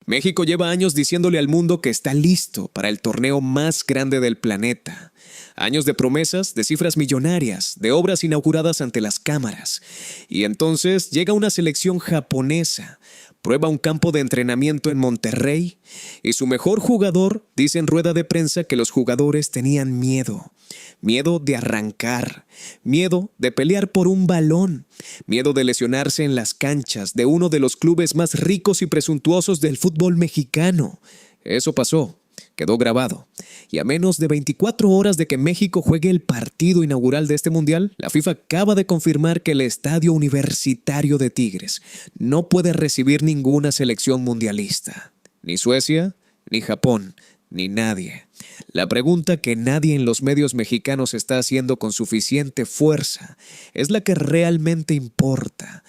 México lleva años diciéndole al mundo que está listo para el torneo más grande del planeta. Años de promesas, de cifras millonarias, de obras inauguradas ante las cámaras. Y entonces llega una selección japonesa, prueba un campo de entrenamiento en Monterrey y su mejor jugador dice en rueda de prensa que los jugadores tenían miedo. Miedo de arrancar, miedo de pelear por un balón, miedo de lesionarse en las canchas de uno de los clubes más ricos y presuntuosos del fútbol mexicano. Eso pasó, quedó grabado. Y a menos de 24 horas de que México juegue el partido inaugural de este mundial, la FIFA acaba de confirmar que el Estadio Universitario de Tigres no puede recibir ninguna selección mundialista. Ni Suecia, ni Japón, ni nadie. La pregunta que nadie en los medios mexicanos está haciendo con suficiente fuerza es la que realmente importa.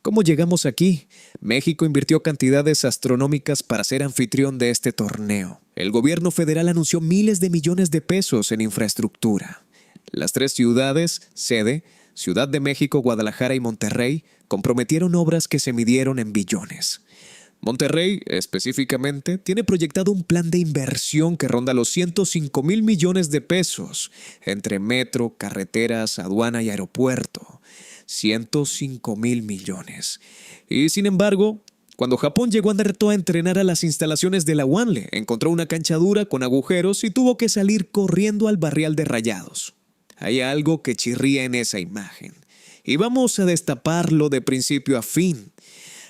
¿Cómo llegamos aquí? México invirtió cantidades astronómicas para ser anfitrión de este torneo. El gobierno federal anunció miles de millones de pesos en infraestructura. Las 3 ciudades, sede, Ciudad de México, Guadalajara y Monterrey, comprometieron obras que se midieron en billones. Monterrey, específicamente, tiene proyectado un plan de inversión que ronda los 105,000 millones de pesos entre metro, carreteras, aduana y aeropuerto. 105,000 millones. Y sin embargo, cuando Japón llegó a Naruto a entrenar a las instalaciones de la Wanle, encontró una cancha dura con agujeros y tuvo que salir corriendo al barrial de Rayados. Hay algo que chirría en esa imagen. Y vamos a destaparlo de principio a fin.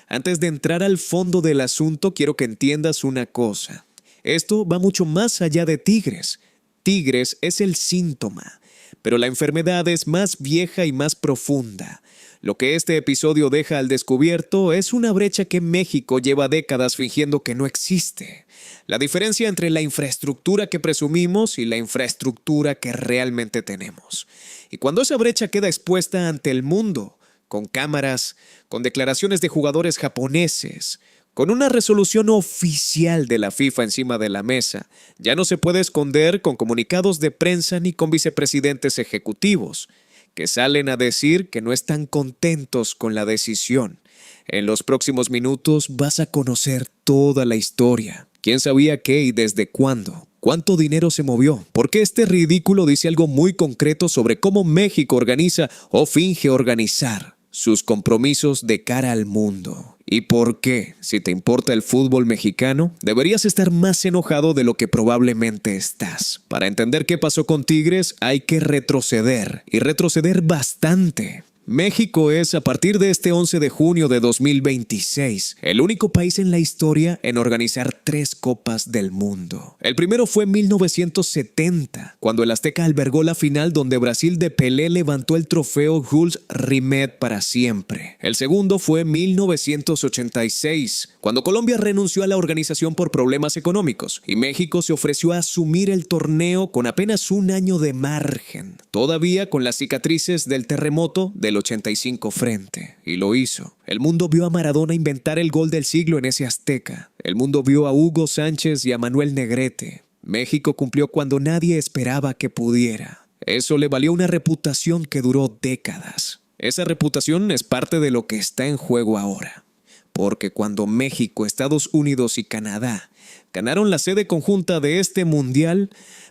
Antes de entrar al fondo del asunto, quiero que entiendas una cosa. Esto va mucho más allá de Tigres. Tigres es el síntoma, pero la enfermedad es más vieja y más profunda. Lo que este episodio deja al descubierto es una brecha que México lleva décadas fingiendo que no existe. La diferencia entre la infraestructura que presumimos y la infraestructura que realmente tenemos. Y cuando esa brecha queda expuesta ante el mundo, con cámaras, con declaraciones de jugadores japoneses, con una resolución oficial de la FIFA encima de la mesa, ya no se puede esconder con comunicados de prensa ni con vicepresidentes ejecutivos, que salen a decir que no están contentos con la decisión. En los próximos minutos vas a conocer toda la historia. ¿Quién sabía qué y desde cuándo? ¿Cuánto dinero se movió? Porque este ridículo dice algo muy concreto sobre cómo México organiza o finge organizar sus compromisos de cara al mundo. ¿Y por qué, si te importa el fútbol mexicano, deberías estar más enojado de lo que probablemente estás? Para entender qué pasó con Tigres hay que retroceder, y retroceder bastante. México es, a partir de este 11 de junio de 2026, el único país en la historia en organizar 3 Copas del Mundo. El primero fue en 1970, cuando el Azteca albergó la final donde Brasil de Pelé levantó el trofeo Jules Rimet para siempre. El segundo fue en 1986, cuando Colombia renunció a la organización por problemas económicos y México se ofreció a asumir el torneo con apenas un año de margen, todavía con las cicatrices del terremoto del 85 frente, y lo hizo. El mundo vio a Maradona inventar el gol del siglo en ese Azteca. El mundo vio a Hugo Sánchez y a Manuel Negrete. México cumplió cuando nadie esperaba que pudiera. Eso le valió una reputación que duró décadas. Esa reputación es parte de lo que está en juego ahora. Porque cuando México, Estados Unidos y Canadá ganaron la sede conjunta de este mundial,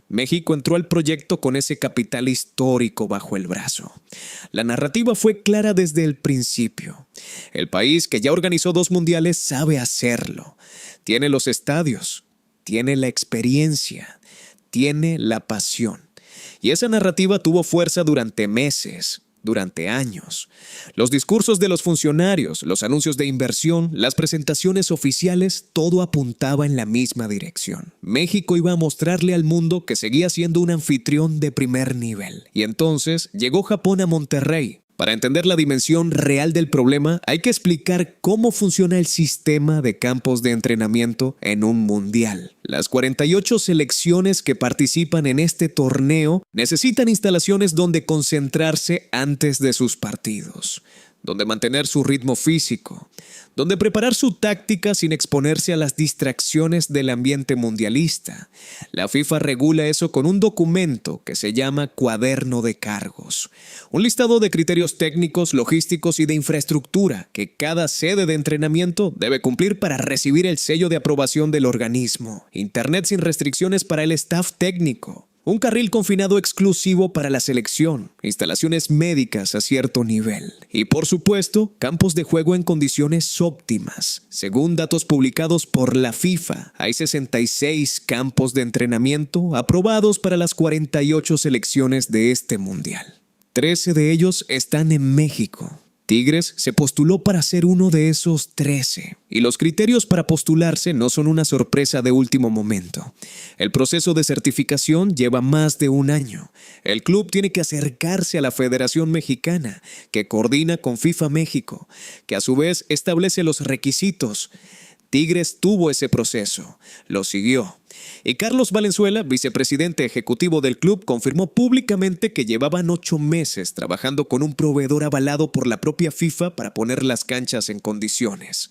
México entró al proyecto con ese capital histórico bajo el brazo. La narrativa fue clara desde el principio. El país que ya organizó 2 mundiales sabe hacerlo. Tiene los estadios, tiene la experiencia, tiene la pasión. Y esa narrativa tuvo fuerza durante meses, durante años. Los discursos de los funcionarios, los anuncios de inversión, las presentaciones oficiales, todo apuntaba en la misma dirección. México iba a mostrarle al mundo que seguía siendo un anfitrión de primer nivel. Y entonces llegó Japón a Monterrey. Para entender la dimensión real del problema, hay que explicar cómo funciona el sistema de campos de entrenamiento en un mundial. Las 48 selecciones que participan en este torneo necesitan instalaciones donde concentrarse antes de sus partidos. donde mantener su ritmo físico, donde preparar su táctica sin exponerse a las distracciones del ambiente mundialista. La FIFA regula eso con un documento que se llama Cuaderno de Cargos, un listado de criterios técnicos, logísticos y de infraestructura que cada sede de entrenamiento debe cumplir para recibir el sello de aprobación del organismo. Internet sin restricciones para el staff técnico. Un carril confinado exclusivo para la selección, instalaciones médicas a cierto nivel y, por supuesto, campos de juego en condiciones óptimas. Según datos publicados por la FIFA, hay 66 campos de entrenamiento aprobados para las 48 selecciones de este mundial. 13 de ellos están en México. Tigres se postuló para ser uno de esos 13, y los criterios para postularse no son una sorpresa de último momento. El proceso de certificación lleva más de un año. El club tiene que acercarse a la Federación Mexicana, que coordina con FIFA México, que a su vez establece los requisitos. Tigres tuvo ese proceso, lo siguió. Y Carlos Valenzuela, vicepresidente ejecutivo del club, confirmó públicamente que llevaban 8 meses trabajando con un proveedor avalado por la propia FIFA para poner las canchas en condiciones.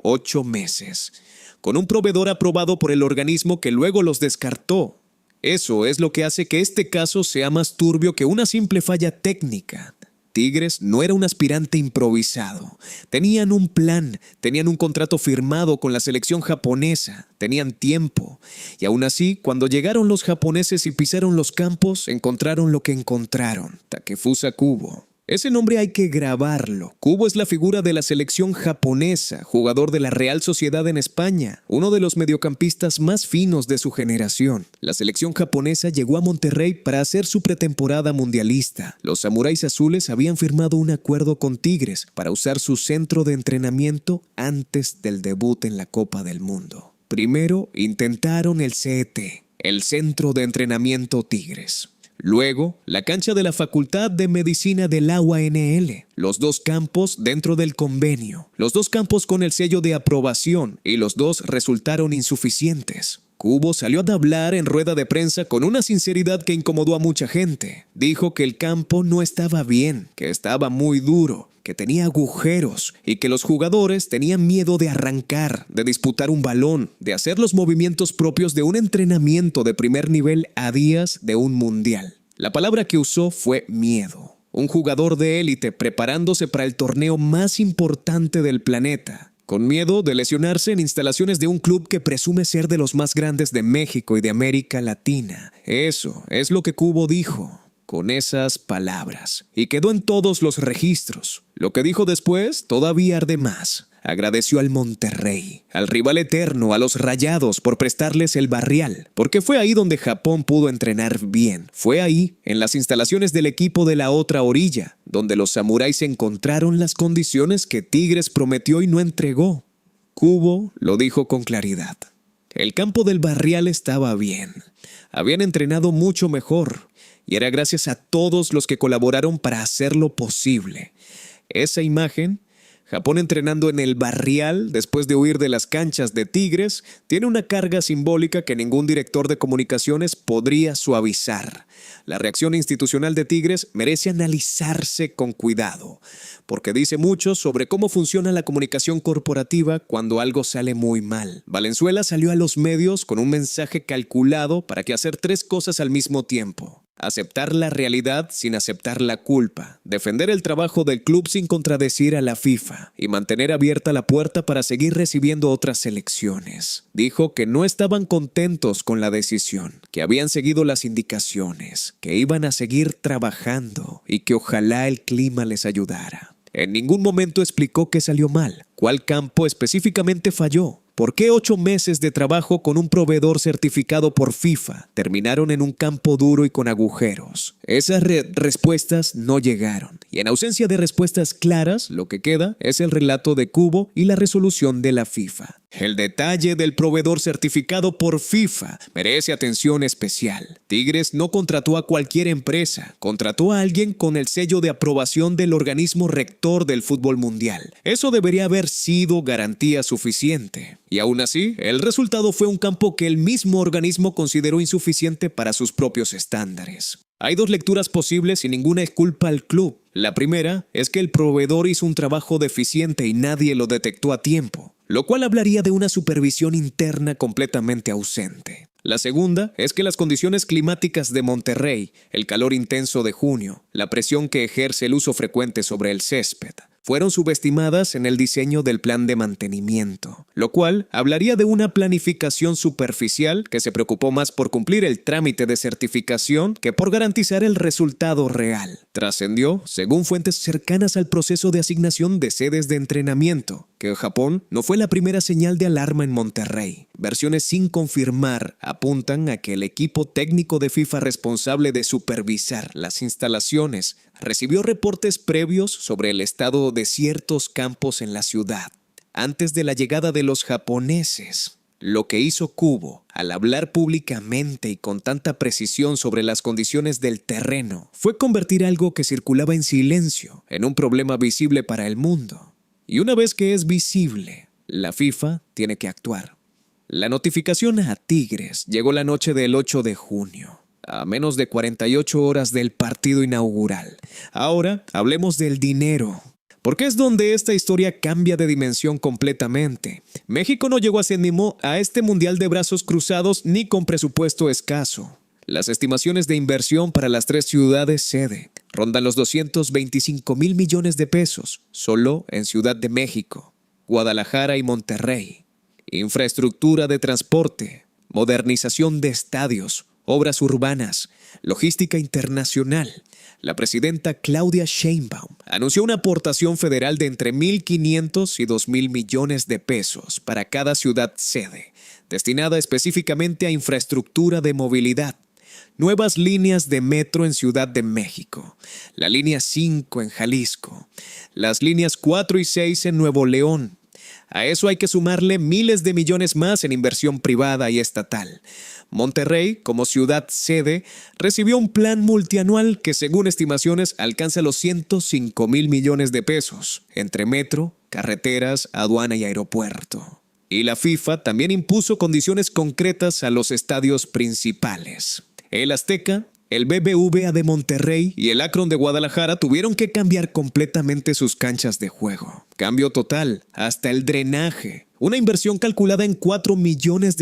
8 meses. Con un proveedor aprobado por el organismo que luego los descartó. Eso es lo que hace que este caso sea más turbio que una simple falla técnica. Tigres no era un aspirante improvisado. Tenían un plan, tenían un contrato firmado con la selección japonesa, tenían tiempo. Y aún así, cuando llegaron los japoneses y pisaron los campos, encontraron lo que encontraron: Takefusa Kubo. Ese nombre hay que grabarlo. Kubo es la figura de la selección japonesa, jugador de la Real Sociedad en España, uno de los mediocampistas más finos de su generación. La selección japonesa llegó a Monterrey para hacer su pretemporada mundialista. Los samuráis azules habían firmado un acuerdo con Tigres para usar su centro de entrenamiento antes del debut en la Copa del Mundo. Primero intentaron el CET, el Centro de Entrenamiento Tigres. Luego, la cancha de la Facultad de Medicina de la UANL, los 2 campos dentro del convenio, los 2 campos con el sello de aprobación, y los 2 resultaron insuficientes. Kubo salió a hablar en rueda de prensa con una sinceridad que incomodó a mucha gente. Dijo que el campo no estaba bien, que estaba muy duro, que tenía agujeros y que los jugadores tenían miedo de arrancar, de disputar un balón, de hacer los movimientos propios de un entrenamiento de primer nivel a días de un mundial. La palabra que usó fue miedo. Un jugador de élite preparándose para el torneo más importante del planeta, con miedo de lesionarse en instalaciones de un club que presume ser de los más grandes de México y de América Latina. Eso es lo que Kubo dijo, con esas palabras, y quedó en todos los registros. Lo que dijo después todavía arde más. Agradeció al Monterrey, al rival eterno, a los Rayados por prestarles el Barrial, porque fue ahí donde Japón pudo entrenar bien. Fue ahí, en las instalaciones del equipo de la otra orilla, donde los samuráis encontraron las condiciones que Tigres prometió y no entregó. Kubo lo dijo con claridad. El campo del Barrial estaba bien. Habían entrenado mucho mejor, y era gracias a todos los que colaboraron para hacerlo posible. Esa imagen, Japón entrenando en el Barrial después de huir de las canchas de Tigres, tiene una carga simbólica que ningún director de comunicaciones podría suavizar. La reacción institucional de Tigres merece analizarse con cuidado, porque dice mucho sobre cómo funciona la comunicación corporativa cuando algo sale muy mal. Valenzuela salió a los medios con un mensaje calculado para que hacer 3 cosas al mismo tiempo: aceptar la realidad sin aceptar la culpa, defender el trabajo del club sin contradecir a la FIFA y mantener abierta la puerta para seguir recibiendo otras selecciones. Dijo que no estaban contentos con la decisión, que habían seguido las indicaciones, que iban a seguir trabajando y que ojalá el clima les ayudara. En ningún momento explicó qué salió mal, cuál campo específicamente falló. ¿Por qué 8 meses de trabajo con un proveedor certificado por FIFA terminaron en un campo duro y con agujeros? Esas respuestas no llegaron. Y en ausencia de respuestas claras, lo que queda es el relato de Kubo y la resolución de la FIFA. El detalle del proveedor certificado por FIFA merece atención especial. Tigres no contrató a cualquier empresa, contrató a alguien con el sello de aprobación del organismo rector del fútbol mundial. Eso debería haber sido garantía suficiente. Y aún así, el resultado fue un campo que el mismo organismo consideró insuficiente para sus propios estándares. Hay 2 lecturas posibles y ninguna es culpa al club. La primera es que el proveedor hizo un trabajo deficiente y nadie lo detectó a tiempo, lo cual hablaría de una supervisión interna completamente ausente. La segunda es que las condiciones climáticas de Monterrey, el calor intenso de junio, la presión que ejerce el uso frecuente sobre el césped, fueron subestimadas en el diseño del plan de mantenimiento, lo cual hablaría de una planificación superficial que se preocupó más por cumplir el trámite de certificación que por garantizar el resultado real. Trascendió, según fuentes cercanas al proceso de asignación de sedes de entrenamiento, que Japón no fue la primera señal de alarma en Monterrey. Versiones sin confirmar apuntan a que el equipo técnico de FIFA responsable de supervisar las instalaciones recibió reportes previos sobre el estado de ciertos campos en la ciudad, antes de la llegada de los japoneses. Lo que hizo Kubo, al hablar públicamente y con tanta precisión sobre las condiciones del terreno, fue convertir algo que circulaba en silencio en un problema visible para el mundo. Y una vez que es visible, la FIFA tiene que actuar. La notificación a Tigres llegó la noche del 8 de junio, a menos de 48 horas del partido inaugural. Ahora hablemos del dinero, porque es donde esta historia cambia de dimensión completamente. México no llegó a este mundial de brazos cruzados ni con presupuesto escaso. Las estimaciones de inversión para las 3 ciudades sede rondan los 225,000 millones de pesos, solo en Ciudad de México, Guadalajara y Monterrey. Infraestructura de transporte, modernización de estadios, obras urbanas, logística internacional. La presidenta Claudia Sheinbaum anunció una aportación federal de entre 1,500 y 2,000 millones de pesos para cada ciudad sede, destinada específicamente a infraestructura de movilidad. Nuevas líneas de metro en Ciudad de México, la línea 5 en Jalisco, las líneas 4 y 6 en Nuevo León. A eso hay que sumarle miles de millones más en inversión privada y estatal. Monterrey, como ciudad sede, recibió un plan multianual que, según estimaciones, alcanza los 105,000 millones de pesos, entre metro, carreteras, aduana y aeropuerto. Y la FIFA también impuso condiciones concretas a los estadios principales. El Azteca, el BBVA de Monterrey y el Akron de Guadalajara tuvieron que cambiar completamente sus canchas de juego. Cambio total, hasta el drenaje. Una inversión calculada en $4 millones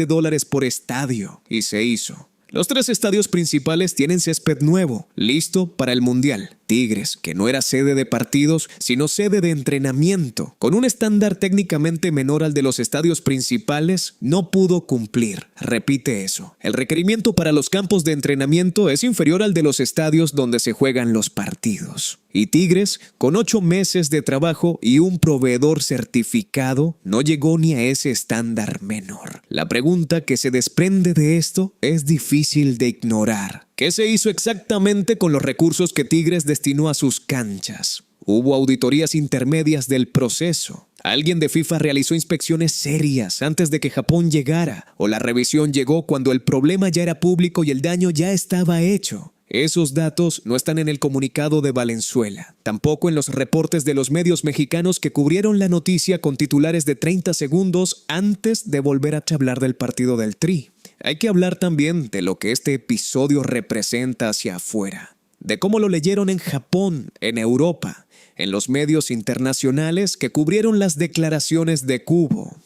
por estadio. Y se hizo. Los 3 estadios principales tienen césped nuevo, listo para el Mundial. Tigres, que no era sede de partidos, sino sede de entrenamiento, con un estándar técnicamente menor al de los estadios principales, no pudo cumplir. Repite eso. El requerimiento para los campos de entrenamiento es inferior al de los estadios donde se juegan los partidos. Y Tigres, con 8 meses de trabajo y un proveedor certificado, no llegó ni a ese estándar menor. La pregunta que se desprende de esto es difícil de ignorar. ¿Qué se hizo exactamente con los recursos que Tigres destinó a sus canchas? Hubo auditorías intermedias del proceso. Alguien de FIFA realizó inspecciones serias antes de que Japón llegara, o la revisión llegó cuando el problema ya era público y el daño ya estaba hecho. Esos datos no están en el comunicado de Valenzuela, tampoco en los reportes de los medios mexicanos que cubrieron la noticia con titulares de 30 segundos antes de volver a hablar del partido del Tri. Hay que hablar también de lo que este episodio representa hacia afuera, de cómo lo leyeron en Japón, en Europa, en los medios internacionales que cubrieron las declaraciones de Kubo.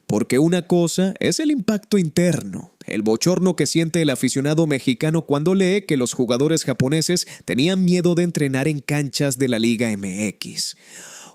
Porque una cosa es el impacto interno, el bochorno que siente el aficionado mexicano cuando lee que los jugadores japoneses tenían miedo de entrenar en canchas de la Liga MX.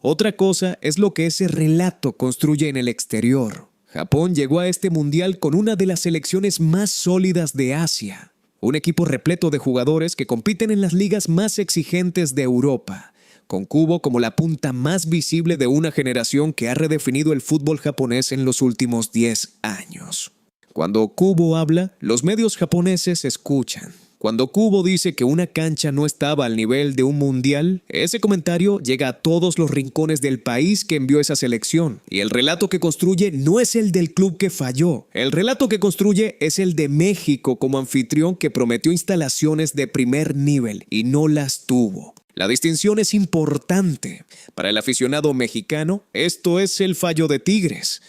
Otra cosa es lo que ese relato construye en el exterior. Japón llegó a este mundial con una de las selecciones más sólidas de Asia. Un equipo repleto de jugadores que compiten en las ligas más exigentes de Europa, con Kubo como la punta más visible de una generación que ha redefinido el fútbol japonés en los últimos 10 años. Cuando Kubo habla, los medios japoneses escuchan. Cuando Kubo dice que una cancha no estaba al nivel de un mundial, ese comentario llega a todos los rincones del país que envió esa selección. Y el relato que construye no es el del club que falló. El relato que construye es el de México como anfitrión que prometió instalaciones de primer nivel y no las tuvo. La distinción es importante. Para el aficionado mexicano, esto es el fallo de Tigres.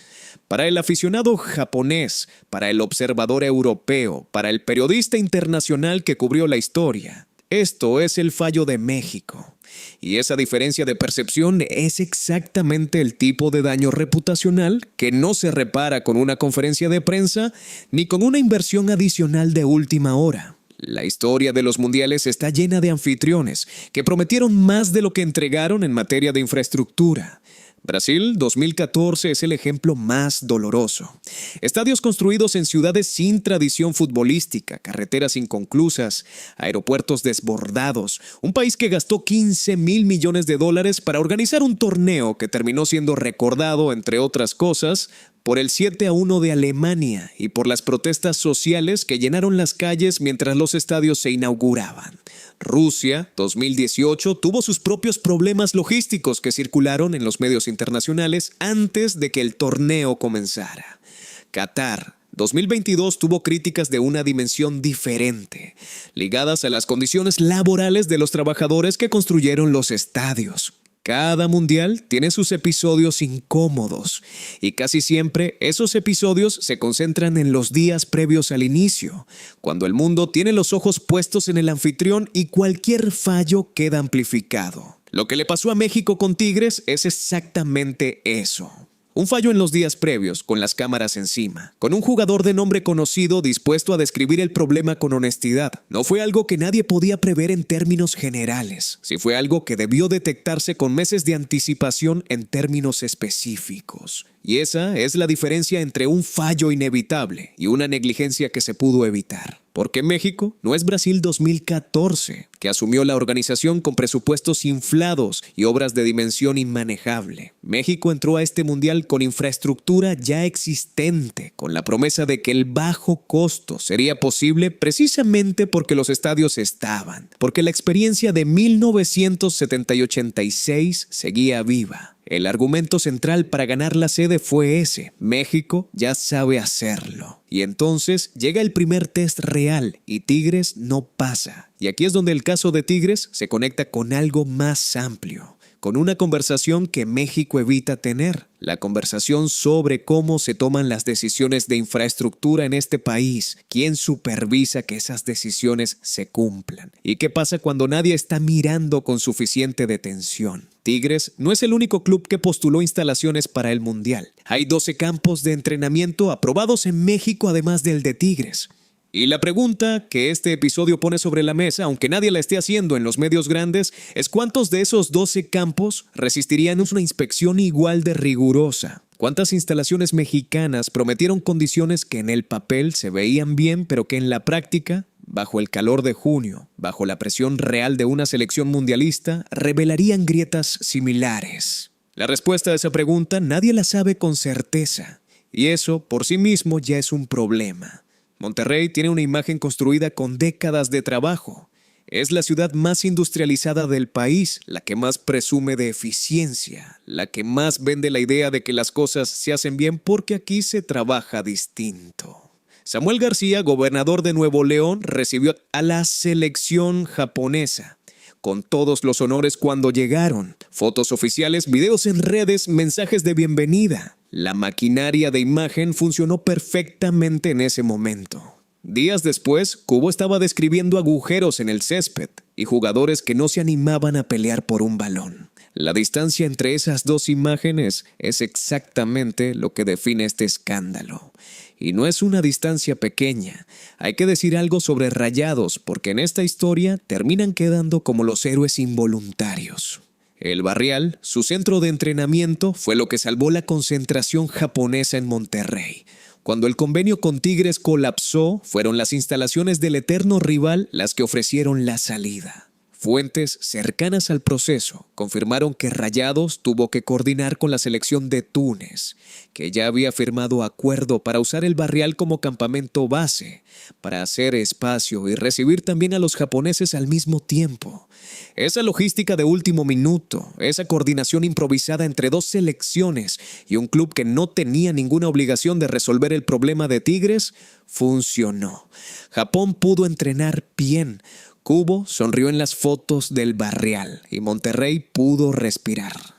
Para el aficionado japonés, para el observador europeo, para el periodista internacional que cubrió la historia, Esto es el fallo de México. Y esa diferencia de percepción es exactamente el tipo de daño reputacional que no se repara con una conferencia de prensa ni con una inversión adicional de última hora. La historia de los mundiales está llena de anfitriones que prometieron más de lo que entregaron en materia de infraestructura. Brasil 2014 es el ejemplo más doloroso. Estadios construidos en ciudades sin tradición futbolística, carreteras inconclusas, aeropuertos desbordados, un país que gastó $15,000 millones para organizar un torneo que terminó siendo recordado, entre otras cosas, por el 7-1 de Alemania y por las protestas sociales que llenaron las calles mientras los estadios se inauguraban. Rusia, 2018, tuvo sus propios problemas logísticos que circularon en los medios internacionales antes de que el torneo comenzara. Qatar, 2022, tuvo críticas de una dimensión diferente, ligadas a las condiciones laborales de los trabajadores que construyeron los estadios. Cada mundial tiene sus episodios incómodos y casi siempre esos episodios se concentran en los días previos al inicio, cuando el mundo tiene los ojos puestos en el anfitrión y cualquier fallo queda amplificado. Lo que le pasó a México con Tigres es exactamente eso. Un fallo en los días previos, con las cámaras encima, con un jugador de nombre conocido dispuesto a describir el problema con honestidad. No fue algo que nadie podía prever en términos generales, sí fue algo que debió detectarse con meses de anticipación en términos específicos. Y esa es la diferencia entre un fallo inevitable y una negligencia que se pudo evitar. Porque México no es Brasil 2014, que asumió la organización con presupuestos inflados y obras de dimensión inmanejable. México entró a este mundial con infraestructura ya existente, con la promesa de que el bajo costo sería posible precisamente porque los estadios estaban, porque la experiencia de 1970 y 86 seguía viva. El argumento central para ganar la sede fue ese: México ya sabe hacerlo. Y entonces llega el primer test real y Tigres no pasa. Y aquí es donde el caso de Tigres se conecta con algo más amplio, con una conversación que México evita tener, la conversación sobre cómo se toman las decisiones de infraestructura en este país, quién supervisa que esas decisiones se cumplan y qué pasa cuando nadie está mirando con suficiente detención. Tigres no es el único club que postuló instalaciones para el Mundial. Hay 12 campos de entrenamiento aprobados en México además del de Tigres. Y la pregunta que este episodio pone sobre la mesa, aunque nadie la esté haciendo en los medios grandes, es ¿cuántos de esos 12 campos resistirían una inspección igual de rigurosa? ¿Cuántas instalaciones mexicanas prometieron condiciones que en el papel se veían bien, pero que en la práctica, bajo el calor de junio, bajo la presión real de una selección mundialista, revelarían grietas similares? La respuesta a esa pregunta nadie la sabe con certeza, y eso por sí mismo ya es un problema. Monterrey tiene una imagen construida con décadas de trabajo. Es la ciudad más industrializada del país, la que más presume de eficiencia, la que más vende la idea de que las cosas se hacen bien porque aquí se trabaja distinto. Samuel García, gobernador de Nuevo León, recibió a la selección japonesa con todos los honores cuando llegaron. Fotos oficiales, videos en redes, mensajes de bienvenida. La maquinaria de imagen funcionó perfectamente en ese momento. Días después, Cubo estaba describiendo agujeros en el césped y jugadores que no se animaban a pelear por un balón. La distancia entre esas dos imágenes es exactamente lo que define este escándalo. Y no es una distancia pequeña. Hay que decir algo sobre Rayados, porque en esta historia terminan quedando como los héroes involuntarios. El Barrial, su centro de entrenamiento, fue lo que salvó la concentración japonesa en Monterrey. Cuando el convenio con Tigres colapsó, fueron las instalaciones del eterno rival las que ofrecieron la salida. Fuentes cercanas al proceso confirmaron que Rayados tuvo que coordinar con la selección de Túnez, que ya había firmado acuerdo para usar el Barrial como campamento base, para hacer espacio y recibir también a los japoneses al mismo tiempo. Esa logística de último minuto, esa coordinación improvisada entre dos selecciones y un club que no tenía ninguna obligación de resolver el problema de Tigres, funcionó. Japón pudo entrenar bien. Cubo sonrió en las fotos del Barrial y Monterrey pudo respirar.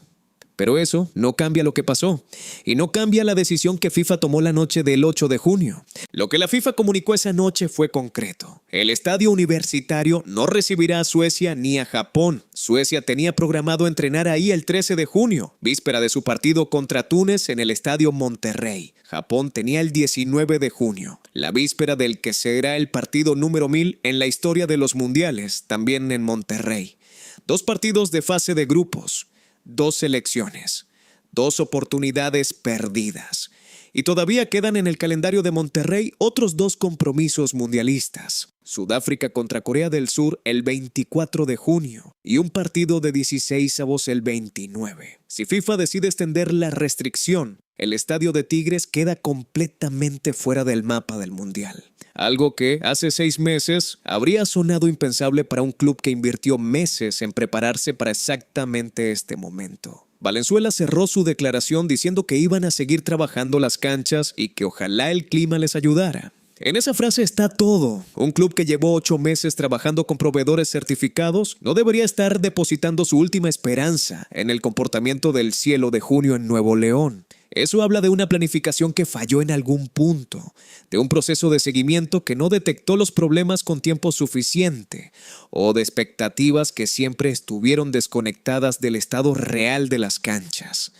Pero eso no cambia lo que pasó, y no cambia la decisión que FIFA tomó la noche del 8 de junio. Lo que la FIFA comunicó esa noche fue concreto. El estadio universitario no recibirá a Suecia ni a Japón. Suecia tenía programado entrenar ahí el 13 de junio, víspera de su partido contra Túnez en el estadio Monterrey. Japón tenía el 19 de junio, la víspera del que será el partido número 1000 en la historia de los mundiales, también en Monterrey. 2 partidos de fase de grupos, 2 selecciones, 2 oportunidades perdidas. Y todavía quedan en el calendario de Monterrey otros 2 compromisos mundialistas. Sudáfrica contra Corea del Sur el 24 de junio y un partido de 16avos el 29. Si FIFA decide extender la restricción, el estadio de Tigres queda completamente fuera del mapa del Mundial. Algo que hace 6 meses habría sonado impensable para un club que invirtió meses en prepararse para exactamente este momento. Valenzuela cerró su declaración diciendo que iban a seguir trabajando las canchas y que ojalá el clima les ayudara. En esa frase está todo. Un club que llevó 8 meses trabajando con proveedores certificados no debería estar depositando su última esperanza en el comportamiento del cielo de junio en Nuevo León. Eso habla de una planificación que falló en algún punto, de un proceso de seguimiento que no detectó los problemas con tiempo suficiente, o de expectativas que siempre estuvieron desconectadas del estado real de las canchas.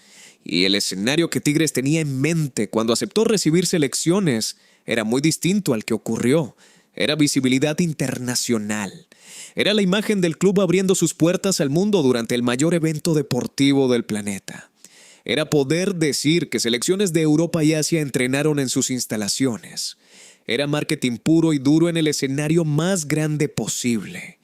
Y el escenario que Tigres tenía en mente cuando aceptó recibir selecciones era muy distinto al que ocurrió. Era visibilidad internacional. Era la imagen del club abriendo sus puertas al mundo durante el mayor evento deportivo del planeta. Era poder decir que selecciones de Europa y Asia entrenaron en sus instalaciones. Era marketing puro y duro en el escenario más grande posible.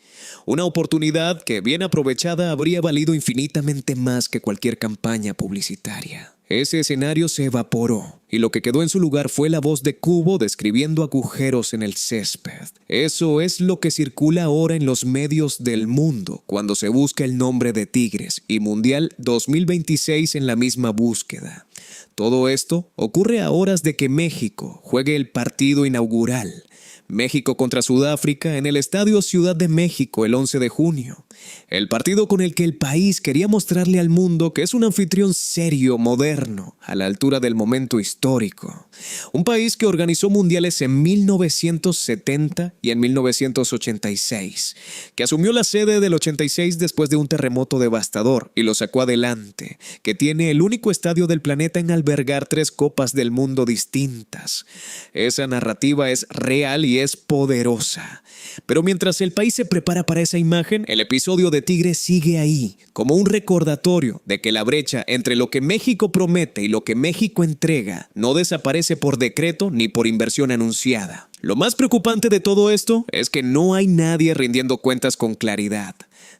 Una oportunidad que, bien aprovechada, habría valido infinitamente más que cualquier campaña publicitaria. Ese escenario se evaporó y lo que quedó en su lugar fue la voz de Cubo describiendo agujeros en el césped. Eso es lo que circula ahora en los medios del mundo cuando se busca el nombre de Tigres y Mundial 2026 en la misma búsqueda. Todo esto ocurre a horas de que México juegue el partido inaugural. México contra Sudáfrica en el Estadio Ciudad de México el 11 de junio. El partido con el que el país quería mostrarle al mundo que es un anfitrión serio, moderno, a la altura del momento histórico. Un país que organizó mundiales en 1970 y en 1986, que asumió la sede del 86 después de un terremoto devastador y lo sacó adelante, que tiene el único estadio del planeta en albergar 3 copas del mundo distintas. Esa narrativa es real y es poderosa. Pero mientras el país se prepara para esa imagen, el episodio de Tigres sigue ahí, como un recordatorio de que la brecha entre lo que México promete y lo que México entrega no desaparece por decreto ni por inversión anunciada. Lo más preocupante de todo esto es que no hay nadie rindiendo cuentas con claridad.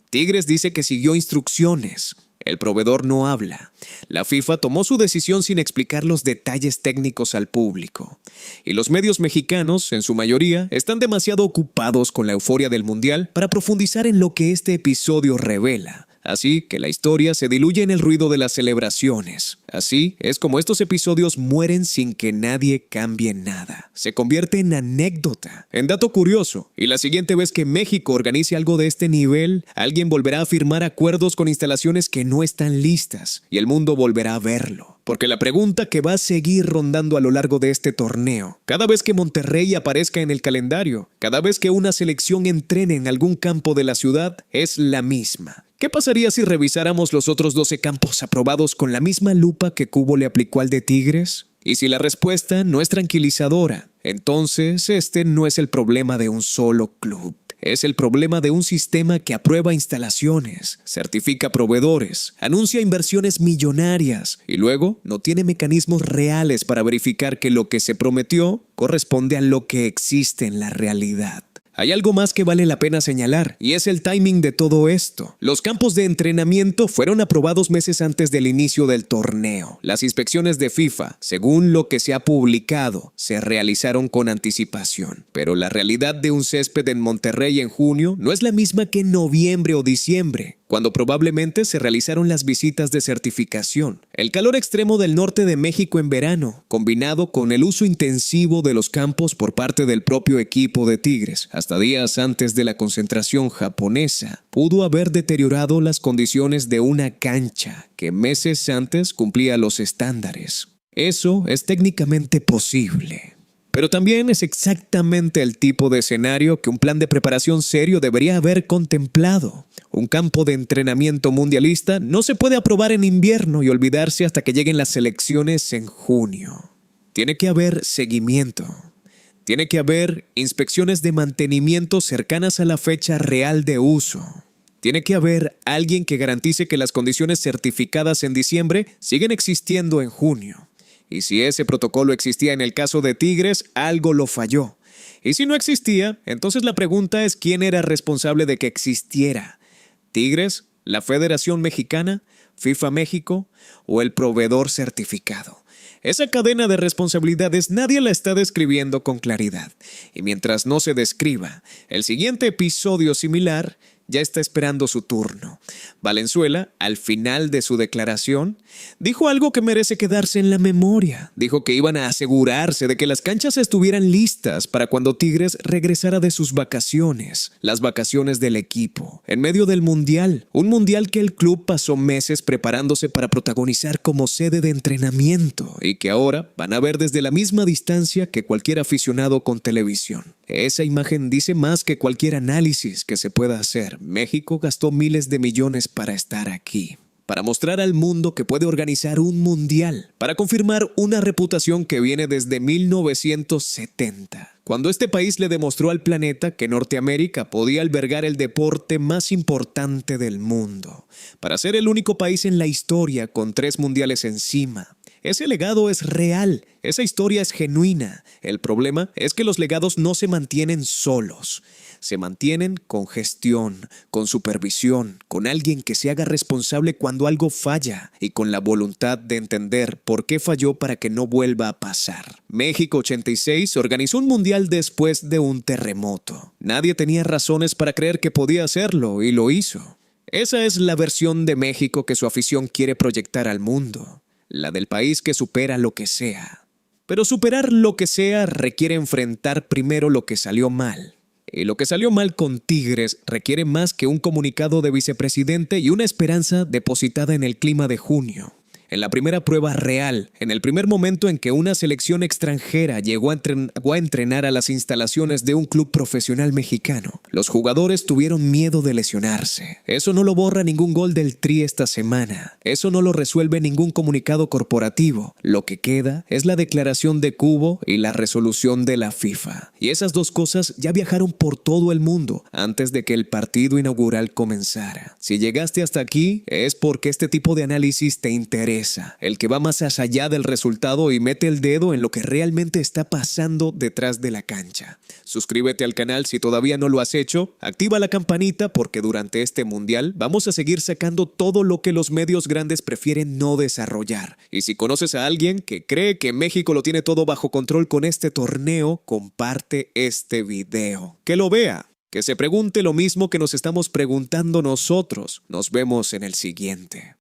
Tigres dice que siguió instrucciones. El proveedor no habla. La FIFA tomó su decisión sin explicar los detalles técnicos al público. Y los medios mexicanos, en su mayoría, están demasiado ocupados con la euforia del Mundial para profundizar en lo que este episodio revela. Así que la historia se diluye en el ruido de las celebraciones. Así es como estos episodios mueren sin que nadie cambie nada. Se convierte en anécdota, en dato curioso. Y la siguiente vez que México organice algo de este nivel, alguien volverá a firmar acuerdos con instalaciones que no están listas y el mundo volverá a verlo. Porque la pregunta que va a seguir rondando a lo largo de este torneo, cada vez que Monterrey aparezca en el calendario, cada vez que una selección entrene en algún campo de la ciudad, es la misma. ¿Qué pasaría si revisáramos los otros 12 campos aprobados con la misma lupa que Cubo le aplicó al de Tigres? Y si la respuesta no es tranquilizadora, entonces este no es el problema de un solo club. Es el problema de un sistema que aprueba instalaciones, certifica proveedores, anuncia inversiones millonarias y luego no tiene mecanismos reales para verificar que lo que se prometió corresponde a lo que existe en la realidad. Hay algo más que vale la pena señalar, y es el timing de todo esto. Los campos de entrenamiento fueron aprobados meses antes del inicio del torneo. Las inspecciones de FIFA, según lo que se ha publicado, se realizaron con anticipación. Pero la realidad de un césped en Monterrey en junio no es la misma que en noviembre o diciembre, cuando probablemente se realizaron las visitas de certificación. El calor extremo del norte de México en verano, combinado con el uso intensivo de los campos por parte del propio equipo de Tigres, hasta días antes de la concentración japonesa, pudo haber deteriorado las condiciones de una cancha que meses antes cumplía los estándares. Eso es técnicamente posible. Pero también es exactamente el tipo de escenario que un plan de preparación serio debería haber contemplado. Un campo de entrenamiento mundialista no se puede aprobar en invierno y olvidarse hasta que lleguen las elecciones en junio. Tiene que haber seguimiento. Tiene que haber inspecciones de mantenimiento cercanas a la fecha real de uso. Tiene que haber alguien que garantice que las condiciones certificadas en diciembre siguen existiendo en junio. Y si ese protocolo existía en el caso de Tigres, algo lo falló. Y si no existía, entonces la pregunta es quién era responsable de que existiera. ¿Tigres, la Federación Mexicana, FIFA México o el proveedor certificado? Esa cadena de responsabilidades nadie la está describiendo con claridad. Y mientras no se describa, el siguiente episodio similar ya está esperando su turno. Valenzuela, al final de su declaración, dijo algo que merece quedarse en la memoria. Dijo que iban a asegurarse de que las canchas estuvieran listas para cuando Tigres regresara de sus vacaciones, las vacaciones del equipo, en medio del Mundial, un Mundial que el club pasó meses preparándose para protagonizar como sede de entrenamiento y que ahora van a ver desde la misma distancia que cualquier aficionado con televisión. Esa imagen dice más que cualquier análisis que se pueda hacer. México gastó miles de millones para estar aquí, para mostrar al mundo que puede organizar un mundial, para confirmar una reputación que viene desde 1970, cuando este país le demostró al planeta que Norteamérica podía albergar el deporte más importante del mundo, para ser el único país en la historia con 3 mundiales encima. Ese legado es real, esa historia es genuina. El problema es que los legados no se mantienen solos. Se mantienen con gestión, con supervisión, con alguien que se haga responsable cuando algo falla y con la voluntad de entender por qué falló para que no vuelva a pasar. México 86 organizó un mundial después de un terremoto. Nadie tenía razones para creer que podía hacerlo y lo hizo. Esa es la versión de México que su afición quiere proyectar al mundo. La del país que supera lo que sea. Pero superar lo que sea requiere enfrentar primero lo que salió mal. Y lo que salió mal con Tigres requiere más que un comunicado de vicepresidente y una esperanza depositada en el clima de junio. En la primera prueba real, en el primer momento en que una selección extranjera llegó a entrenar a las instalaciones de un club profesional mexicano, los jugadores tuvieron miedo de lesionarse. Eso no lo borra ningún gol del Tri esta semana. Eso no lo resuelve ningún comunicado corporativo. Lo que queda es la declaración de Cubo y la resolución de la FIFA. Y esas dos cosas ya viajaron por todo el mundo antes de que el partido inaugural comenzara. Si llegaste hasta aquí, es porque este tipo de análisis te interesa. El que va más allá del resultado y mete el dedo en lo que realmente está pasando detrás de la cancha. Suscríbete al canal si todavía no lo has hecho, activa la campanita porque durante este mundial vamos a seguir sacando todo lo que los medios grandes prefieren no desarrollar. Y si conoces a alguien que cree que México lo tiene todo bajo control con este torneo, comparte este video. Que lo vea, que se pregunte lo mismo que nos estamos preguntando nosotros. Nos vemos en el siguiente.